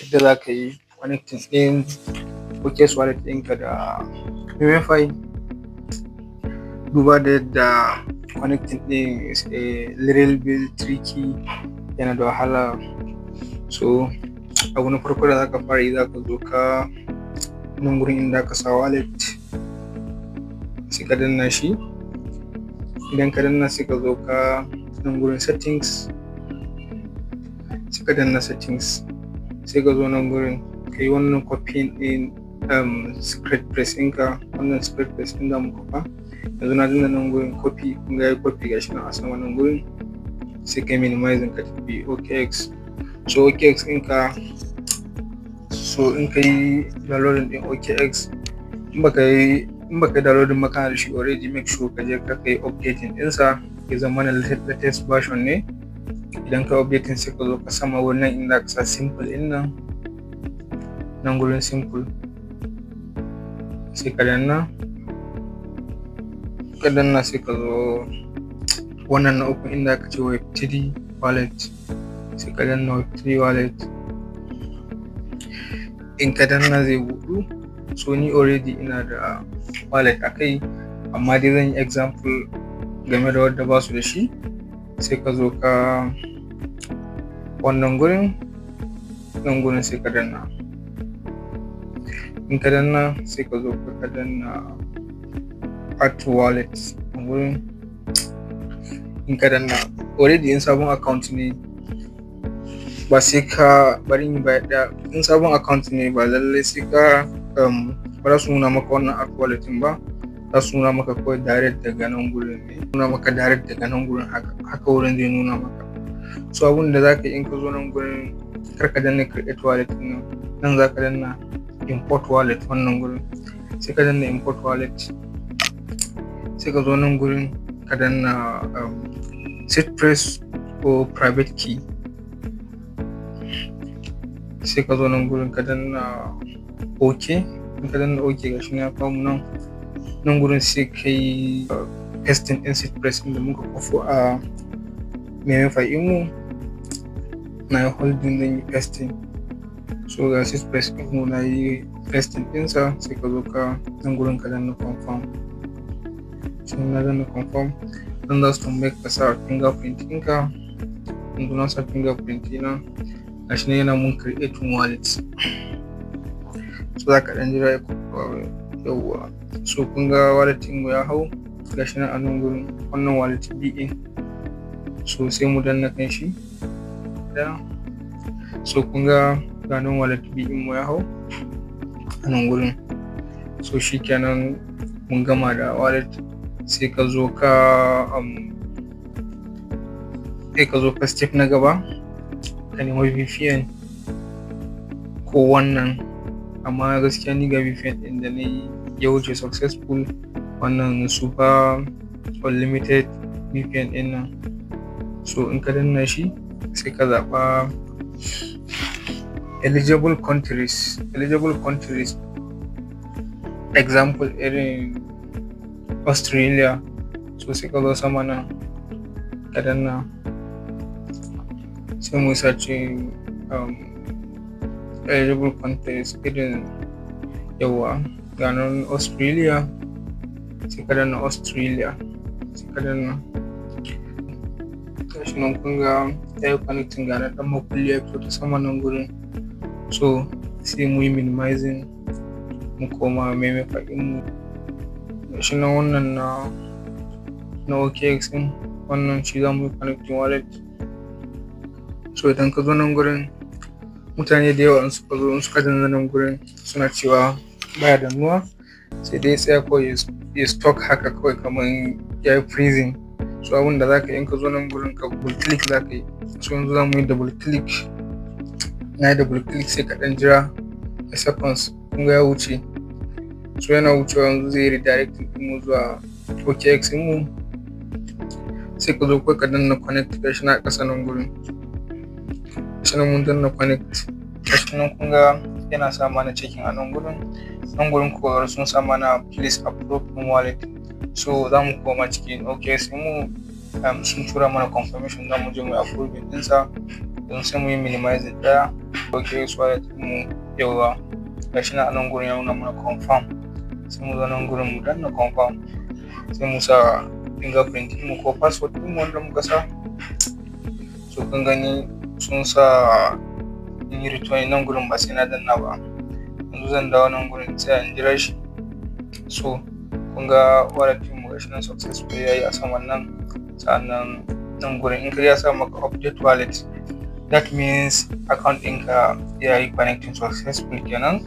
yadda za ka yi connecting ɗin OKX wallet ɗinka da MEMEFI. Duba da yadda connecting ɗin is a little bit tricky, yana da wahala. So abu na farko da za ka fara yi, za ka zo ka nan gurin inda ka sa wallet, sai ka danna shi. Idan ka danna sai ka zo ka nan gurin settings, sai ka danna settings, sai ka zo nan gurin ka yi wannan copying ɗin secret press ɗinka. Wannan secret press ɗin da muka fa yanzu na danna nan gurin copy, kun ga copy gashi nan a sama nan gurin, sai ka minimizing ka tafi OKX. So OKX ɗinka, so in ka yi downloading ɗin OKX, in baka yi downloading maka da shi already, make sure ka je ka kai updating ɗinsa ya zama na latest version ne. Idan ka updating sai ka zo ka sama wannan inda ka sa simple ɗin nan gurin simple, sai ka danna sai ka zo wannan na uku inda ka ce WEB3 wallet, sai ka danna WEB3 wallet. In ka danna zai buɗu. So ni already ina da wallet akai, amma dai zan yi example game da wadda ba su da shi. Sai ka zo ka wannan gurin, nan gurin sai ka danna. In ka danna sai ka zo ka danna add to wallet nan gurin. In ka danna, already in sabon account ne, ba sai ka bari ni ba da in sabon account ne ba lallai sai ka ba za su nuna maka wannan add wallet ba, za su nuna maka kawai direct daga nan gurin ne, nuna maka direct daga nan gurin, haka wurin zai nuna maka. So abun da za ka yi in ka zo nan gurin, kar ka danna create wallet nan za ka danna import wallet wannan gurin, sai ka danna import wallet, sai ka zo nan gurin ka danna seed phrase ko private key, sai ka zo nan gurin ka danna OK. In ka danna OK gashi ya kawo mu nan gurin, sai ka yi pasting ɗin seed phrase da muka kwafo a MEMEFI ɗinmu. Na yi holding zan yi pasting. So ga seed phrase ɗinmu na yi pasting ɗinsa, sai ka zo ka nan gurin ka danna confirm. Sai na danna confirm, dan za su tambaye ka sa fingerprint ɗinka. Yanzu na sa fingerprint ɗina, gashi nan yana mun creating wallet. So za ka ɗan jira ya yawwa. So kun ga wallet ɗinmu ya hau, gashi nan a nan gurin, wannan wallet BA. So sai mu danna kan shi. So kun ga nan wallet BA mu ya hau a nan gurin. So shikenan mun gama da wallet. Sai ka zo ka step na gaba, ka nemi VPN ko wannan, amma gaskiya ni ga VPN ɗin da na yi ya wuce successful, wannan super unlimited VPN ɗin nan. So in ka danna shi sai ka zaɓa eligible countries, example irin Australia. So sai ka zo sama nan ka danna, sai mu searching eligible countries irin yawa ganin Australia, sai ka danna Australia, sai ka danna gashi nan kun ga ya yi connecting ga ɗan makulli ya fito ta sama nan gurin. So sai mu yi minimizing, mu koma MEMEFI ɗinmu. Gashi nan wannan na OKX ɗin, wannan shi za mu yi connecting wallet. So idan ka zo nan gurin, mutane da yawa in suka danna nan gurin suna cewa baya dannuwa, sai dai tsaya kawai ya stock haka kawai kamar ya yi freezing. So abin da za ka yi, in ka zo nan gurin ka double click za ka yi. So yanzu za mu yi double click. Na yi double click, sai ka ɗan jira a seconds, kun ga ya wuce. So yana wucewa yanzu zai redirecting mu zuwa OKX mu. Sai ka zo ka danna connect, gashi na ƙasa nan gurin. Gashi nan mun danna connect. Gashi nan kun ga yana sa mana checking a nan gurin. Nan gurin kuwa sun sa mana please approve wallet. So za mu koma cikin OKX mu, sun tura mana confirmation, za mu je mu approve ɗinsa. don sai mu yi minimize ɗaya OKX wallet mu yawa gashi na nan gurin ya nuna mana confirm, sai mu zo nan gurin mu danna confirm, sai mu sa fingerprint mu ko password mu wanda muka sa. So kun gani sun sa in yi return nan gurin ba sai na danna ba. Yanzu zan dawo nan gurin sai in jira shi. So kun ga wallet mu gashi nan successfully yayi a saman nan. Sannan nan gurin in ka ya sa maka update wallet, that means account ɗinka ya yi connecting successfully kenan.